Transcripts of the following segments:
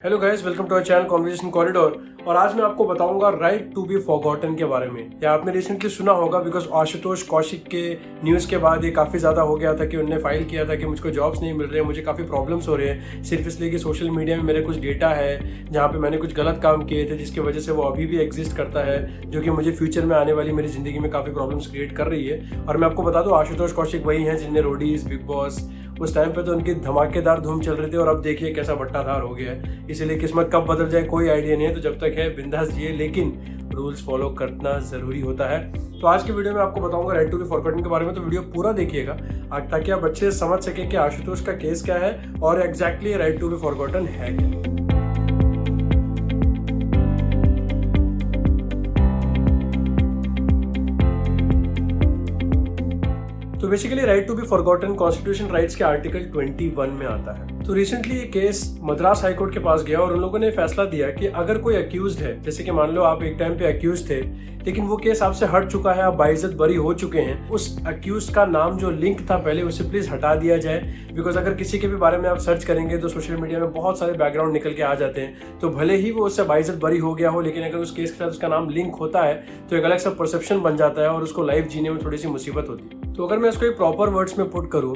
Hello guys, welcome to our channel conversation corridor. और आज मैं आपको बताऊंगा राइट टू बी फॉरगॉटन के बारे में। या आपने रिसेंटली सुना होगा बिकॉज आशुतोष कौशिक के न्यूज़ के बाद ये काफ़ी ज़्यादा हो गया था कि उन्होंने फाइल किया था कि मुझको जॉब्स नहीं मिल रहे हैं, मुझे काफ़ी प्रॉब्लम्स हो रहे हैं सिर्फ इसलिए कि सोशल मीडिया में मेरे कुछ डेटा है जहाँ पे मैंने कुछ गलत काम किए थे जिसकी वजह से वो अभी भी एग्जिस्ट करता है, जो कि मुझे फ्यूचर में आने वाली मेरी ज़िंदगी में काफ़ी प्रॉब्लम्स क्रिएट कर रही है। और मैं आपको बता दूँ, आशुतोष कौशिक वही हैं जिनने रोडीज, बिग बॉस, उस टाइम पे तो उनकी धमाकेदार धूम चल रही थी और अब देखिए कैसा बट्टाधार हो गया है। इसीलिए किस्मत कब बदल जाए कोई आइडिया नहीं है, तो जब तक है बिंदास जिए, लेकिन रूल्स फॉलो करना ज़रूरी होता है। तो आज की वीडियो में आपको बताऊंगा राइट टू बी फॉरगॉटन के बारे में, तो वीडियो पूरा देखिएगा ताकि आप अच्छे से समझ सकें कि आशुतोष का केस क्या है और exactly right to be forgotten है क्या। तो basically right to be forgotten constitution rights के आर्टिकल 21 में आता है। तो रिसेंटली ये केस मद्रास हाई कोर्ट के पास गया और उन लोगों ने फैसला दिया कि अगर कोई अक्यूज्ड है, जैसे कि मान लो आप एक टाइम पे अक्यूज थे लेकिन वो केस आपसे हट चुका है, आप बाइज्जत बरी हो चुके हैं, उस अक्यूज का नाम जो लिंक था पहले उसे प्लीज हटा दिया जाए। बिकॉज अगर किसी के भी बारे में आप सर्च करेंगे तो सोशल मीडिया में बहुत सारे बैकग्राउंड निकल के आ जाते हैं, तो भले ही वो उससे बाइज्जत बरी हो गया हो लेकिन अगर उस केस के साथ उसका नाम लिंक होता है तो एक अलग सा परसेप्शन बन जाता है और उसको लाइफ जीने में थोड़ी सी मुसीबत होती है। तो अगर मैं इसको एक प्रॉपर वर्ड्स में पुट करूँ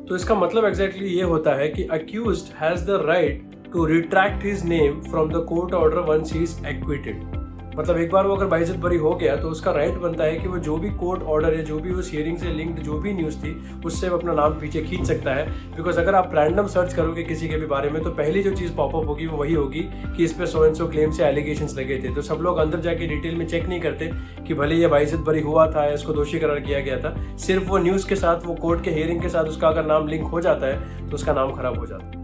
तो इसका मतलब एग्जैक्टली ये होता है कि accused has the right to retract his name from the court order once he is acquitted. मतलब एक बार वो अगर बाइज्जत बरी हो गया तो उसका राइट बनता है कि वो जो भी कोर्ट ऑर्डर है, जो भी उस हियरिंग से लिंक्ड जो भी न्यूज़ थी, उससे वो अपना नाम पीछे खींच सकता है। बिकॉज अगर आप रैंडम सर्च करोगे किसी के भी बारे में तो पहली जो चीज़ पॉपअप होगी वो वही होगी कि इस पे सो एंड सो क्लेम से एलिगेशंस लगे थे। तो सब लोग अंदर जाके डिटेल में चेक नहीं करते कि भले ये बाइज्जत बरी हुआ था या इसको दोषी करार किया गया था, सिर्फ वो न्यूज़ के साथ, वो कोर्ट के हियरिंग के साथ उसका अगर नाम लिंक हो जाता है तो उसका नाम खराब हो जाता है।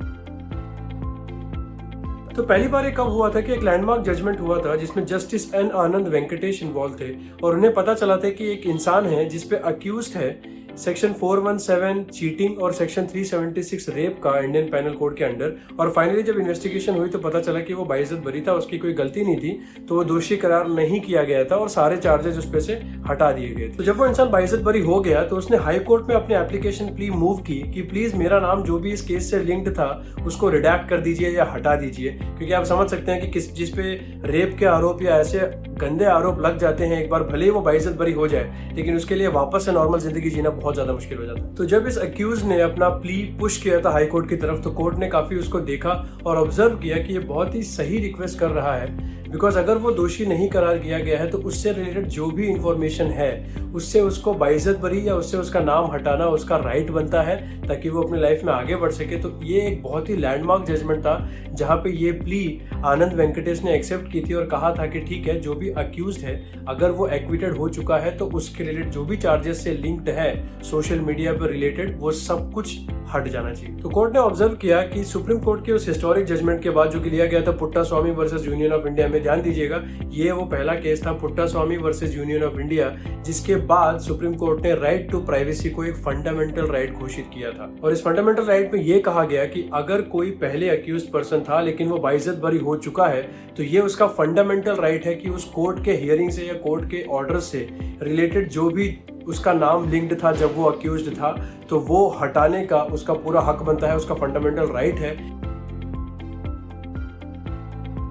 तो पहली बार ये कब हुआ था कि एक लैंडमार्क जजमेंट हुआ था जिसमें जस्टिस एन आनंद वेंकटेश इन्वॉल्व थे और उन्हें पता चला था कि एक इंसान है जिसपे अक्यूज्ड है सेक्शन 417 चीटिंग और सेक्शन 376 रेप का इंडियन पैनल कोड के अंडर। और फाइनली जब इन्वेस्टिगेशन हुई तो पता चला कि वो बाइज्जत बरी था, उसकी कोई गलती नहीं थी, तो वो दोषी करार नहीं किया गया था और सारे चार्जेस उस पे से हटा दिए गए थे। तो जब वो इंसान बाइज्जत बरी हो गया तो उसने हाई कोर्ट में अपनी एप्लीकेशन प्ली मूव की कि प्लीज मेरा नाम जो भी इस केस से लिंक्ड था उसको रिडैक्ट कर दीजिए या हटा दीजिए। क्योंकि आप समझ सकते हैं कि जिस पे रेप के आरोप या ऐसे गंदे आरोप लग जाते हैं, एक बार भले ही वो बाइज्जत बरी हो जाए लेकिन उसके लिए वापस से नॉर्मल जिंदगी जीना बहुत ज्यादा मुश्किल हो जाता है। तो जब इस अक्यूज ने अपना प्ली पुश किया था हाई कोर्ट की तरफ तो कोर्ट ने काफी उसको देखा और ऑब्जर्व किया कि ये बहुत ही सही रिक्वेस्ट कर रहा है। बिकॉज अगर वो दोषी नहीं करार किया गया है तो उससे रिलेटेड जो भी इंफॉर्मेशन है उससे उसको बाइज्जत बरी या उससे उसका नाम हटाना उसका राइट बनता है ताकि वो अपनी लाइफ में आगे बढ़ सके। तो ये एक बहुत ही लैंडमार्क जजमेंट था जहाँ पे ये प्ली आनंद वेंकटेश ने एक्सेप्ट की थी और कहा था कि ठीक है, जो भी अक्यूज्ड है अगर वो एक्विटेड हो चुका है तो उसके रिलेटेड जो भी चार्जेस से लिंक्ड है सोशल मीडिया पर रिलेटेड वो सब कुछ हट जाना चाहिए। तो कोर्ट ने ऑब्जर्व किया कि सुप्रीम कोर्ट के उस हिस्टोरिक जजमेंट के बाद जो कि लिया गया था Puttaswamy versus union of India में, ध्यान दीजिएगा ये वो पहला केस था Puttaswamy versus union of India जिसके बाद सुप्रीम कोर्ट ने राइट टू प्राइवेसी को एक फंडामेंटल राइट घोषित किया था। और इस फंडामेंटल राइट में ये कहा गया कि अगर कोई पहले अक्यूज्ड पर्सन था लेकिन वो बाइज्जत बरी हो चुका है तो ये उसका फंडामेंटल राइट है कि उस कोर्ट के हियरिंग से या कोर्ट के ऑर्डर से रिलेटेड जो भी उसका नाम लिंक्ड था जब वो अक्यूज्ड था तो वो हटाने का उसका पूरा हक बनता है, उसका फंडामेंटल राइट है।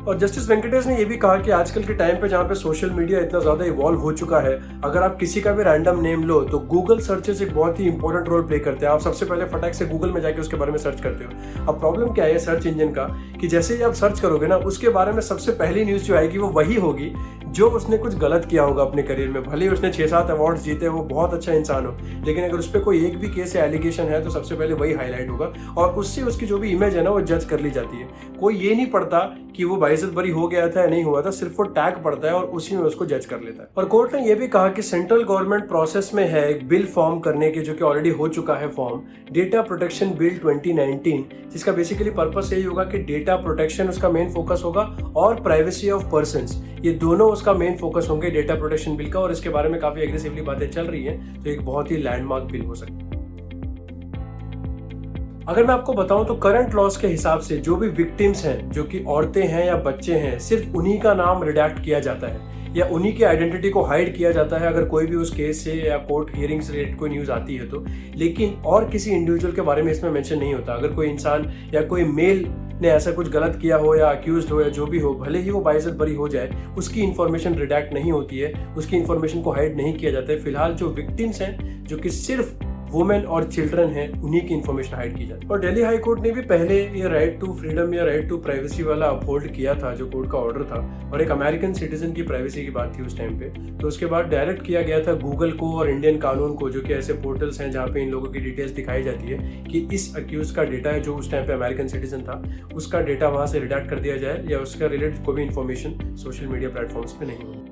और जस्टिस वेंकटेश ने यह भी कहा कि आजकल के टाइम पे जहाँ पे सोशल मीडिया इतना ज़्यादा इवॉल्व हो चुका है, अगर आप किसी का भी रैंडम नेम लो तो गूगल सर्चेस एक बहुत ही इंपॉर्टेंट रोल प्ले करते हैं। आप सबसे पहले फटाक से गूगल में जाके उसके बारे में सर्च करते हो। अब प्रॉब्लम क्या है सर्च इंजन का कि जैसे ही आप सर्च करोगे ना उसके बारे में सबसे पहली न्यूज़ जो आएगी वो वही होगी जो उसने कुछ गलत किया होगा अपने करियर में। भले ही उसने 6-7 अवार्ड्स जीते, वो बहुत अच्छा इंसान हो, लेकिन अगर उस पर कोई एक भी केस या एलिगेशन है तो सबसे पहले वही हाईलाइट होगा और उससे उसकी जो भी इमेज है ना वो जज कर ली जाती है। कोई ये नहीं पढ़ता कि वो बाइज्जत बरी हो गया था या नहीं हुआ था, सिर्फ वो टैग पड़ता है और उसी में उसको जज कर लेता है। और कोर्ट ने यह भी कहा कि सेंट्रल गवर्नमेंट प्रोसेस में है एक बिल फॉर्म करने के, जो कि ऑलरेडी हो चुका है फॉर्म, डेटा प्रोटेक्शन बिल 2019, जिसका बेसिकली पर्पस यही होगा कि डेटा प्रोटेक्शन उसका मेन फोकस होगा और प्राइवेसी ऑफ पर्संस, ये दोनों उसका मेन फोकस होंगे डेटा प्रोटेक्शन बिल का। और इसके बारे में काफी एग्रेसिवली बातें चल रही हैं, तो एक बहुत ही लैंडमार्क बिल हो सकता है। अगर मैं आपको बताऊं तो करंट लॉज के हिसाब से जो भी विक्टिम्स हैं, जो कि औरतें हैं या बच्चे हैं, सिर्फ उन्हीं का नाम रिडैक्ट किया जाता है। या उन्हीं की आइडेंटिटी को हाइड किया जाता है अगर कोई भी उस केस से या कोर्ट हियरिंग से रिलेटेड कोई न्यूज़ आती है तो। लेकिन और किसी इंडिविजुअल के बारे में इसमें मेंशन नहीं होता। अगर कोई इंसान या कोई मेल ने ऐसा कुछ गलत किया हो या अक्यूज्ड हो या जो भी हो, भले ही वो बाइज्जत बरी हो जाए, उसकी इन्फॉर्मेशन रिडैक्ट नहीं होती है, उसकी इन्फॉर्मेशन को हाइड नहीं किया जाता है। फिलहाल जो विक्टिम्स हैं, जो कि सिर्फ वुमेन और चिल्ड्रन हैं, उन्हीं की इन्फॉर्मेशन हाइड की जाती है। और दिल्ली हाई कोर्ट ने भी पहले ये राइट टू फ्रीडम या राइट टू प्राइवेसी वाला अपहोल्ड किया था, जो कोर्ट का ऑर्डर था, और एक अमेरिकन सिटीजन की प्राइवेसी की बात थी उस टाइम पे। तो उसके बाद डायरेक्ट किया गया था गूगल को और इंडियन कानून को, जो कि ऐसे पोर्टल्स हैं जहाँ पे इन लोगों की डिटेल्स दिखाई जाती है, कि इस अक्यूज का डेटा है जो उस टाइम पे अमेरिकन सिटीजन था, उसका डेटा वहाँ से रिडैक्ट कर दिया जाए या उसका रिलेटेड कोई भी इन्फॉर्मेशन सोशल मीडिया प्लेटफॉर्म्स पे नहीं हो।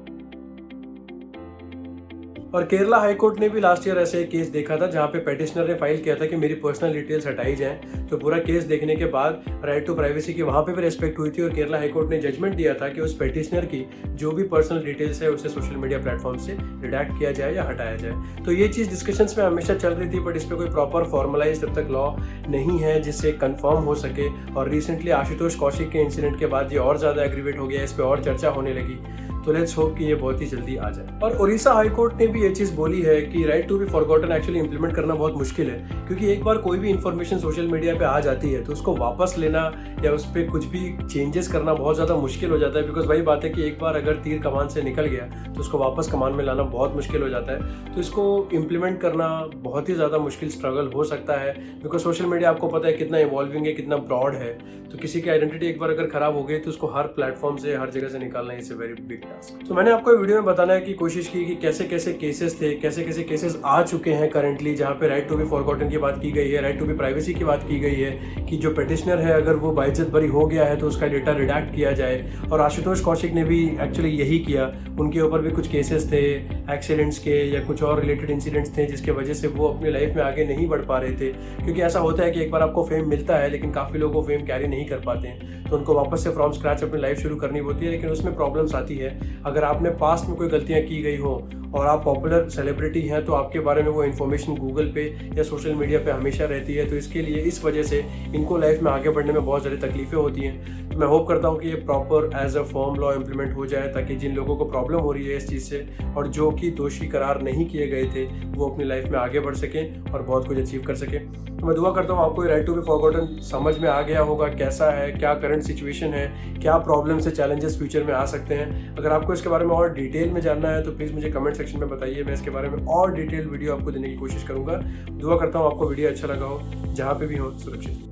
और केरला हाई कोर्ट ने भी लास्ट ईयर ऐसे एक केस देखा था जहां पे पेटिशनर ने फाइल किया था कि मेरी पर्सनल डिटेल्स हटाई जाएं। तो पूरा केस देखने के बाद राइट टू प्राइवेसी की वहां पे भी रेस्पेक्ट हुई थी और केरला हाई कोर्ट ने जजमेंट दिया था कि उस पेटिशनर की जो भी पर्सनल डिटेल्स है उसे सोशल मीडिया प्लेटफॉर्म से रिडैक्ट किया जाए या हटाया जाए। तो ये चीज़ डिस्कशंस में हमेशा चल रही थी, बट इस पर कोई प्रॉपर फॉर्मलाइज तब तक लॉ नहीं है जिससे कंफर्म हो सके। और रिसेंटली आशुतोष कौशिक के इंसिडेंट के बाद ये और ज़्यादा एग्रीवेट हो गया, इस पर और चर्चा होने लगी। तो लेट्स होप कि ये बहुत ही जल्दी आ जाए। और उड़ीसा हाई कोर्ट ने भी ये चीज़ बोली है कि right to be forgotten actually implement करना बहुत मुश्किल है, क्योंकि एक बार कोई भी इन्फॉर्मेशन सोशल मीडिया पे आ जाती है तो उसको वापस लेना या उस पर कुछ भी चेंजेस करना बहुत ज़्यादा मुश्किल हो जाता है। बिकॉज वही बात है कि एक बार अगर तीर कमान से निकल गया तो उसको वापस कमान में लाना बहुत मुश्किल हो जाता है। तो इसको इम्प्लीमेंट करना बहुत ही ज़्यादा मुश्किल स्ट्रगल हो सकता है, बिकॉज सोशल मीडिया आपको पता है कितना इवॉल्विंग है, कितना ब्रॉड है। तो किसी की आइडेंटिटी एक बार अगर खराब हो गई तो उसको हर प्लेटफॉर्म से, हर जगह से निकालना is a very big task. तो मैंने आपको वीडियो में बताने की कोशिश की कि कैसे कैसे केसेस थे, कैसे कैसे केसेस आ चुके हैं करंटली, जहाँ पे राइट टू बी फॉरगॉटन की बात की गई है, राइट टू बी प्राइवेसी की बात की गई है, कि जो पेटिशनर है अगर वो बाइज्जत बरी हो गया है तो उसका डेटा रिडैक्ट किया जाए। और आशुतोष कौशिक ने भी एक्चुअली यही किया। उनके ऊपर भी कुछ केसेस थे एक्सीडेंट्स के या कुछ और रिलेटेड इंसिडेंट्स थे जिसके वजह से वो अपनी लाइफ में आगे नहीं बढ़ पा रहे थे। क्योंकि ऐसा होता है कि एक बार आपको फेम मिलता है लेकिन काफ़ी लोग वो फेम कैरी नहीं कर पाते हैं, तो उनको वापस से फ्रॉम स्क्रैच अपनी लाइफ शुरू करनी होती है। लेकिन उसमें प्रॉब्लम्स आती है, अगर आपने पास्ट में कोई गलतियाँ की गई हो और आप पॉपुलर सेलिब्रिटी हैं तो आपके बारे में वो इन्फॉर्मेशन गूगल पे या सोशल मीडिया पे हमेशा रहती है। तो इसके लिए इस वजह से इनको लाइफ में आगे बढ़ने में बहुत सारी तकलीफें होती हैं। तो मैं होप करता हूँ कि ये proper as a form law implement हो जाए, ताकि जिन लोगों को प्रॉब्लम हो रही है इस चीज़ से और जो कि दोषी करार नहीं किए गए थे वो अपनी लाइफ में आगे बढ़ सकें और बहुत कुछ अचीव कर सकें। तो मैं दुआ करता हूँ आपको राइट टू बी फॉरगॉटन समझ में आ गया होगा, कैसा है, क्या करंट सिचुएशन है, क्या प्रॉब्लम से चैलेंजेस फ्यूचर में आ सकते हैं। अगर आपको इसके बारे में और डिटेल में जानना है तो प्लीज़ मुझे कमेंट सेक्शन में बताइए, मैं इसके बारे में और डिटेल वीडियो आपको देने की कोशिश करूँगा। दुआ करता हूँ आपको वीडियो अच्छा लगा हो, जहाँ पे भी हो सुरक्षित।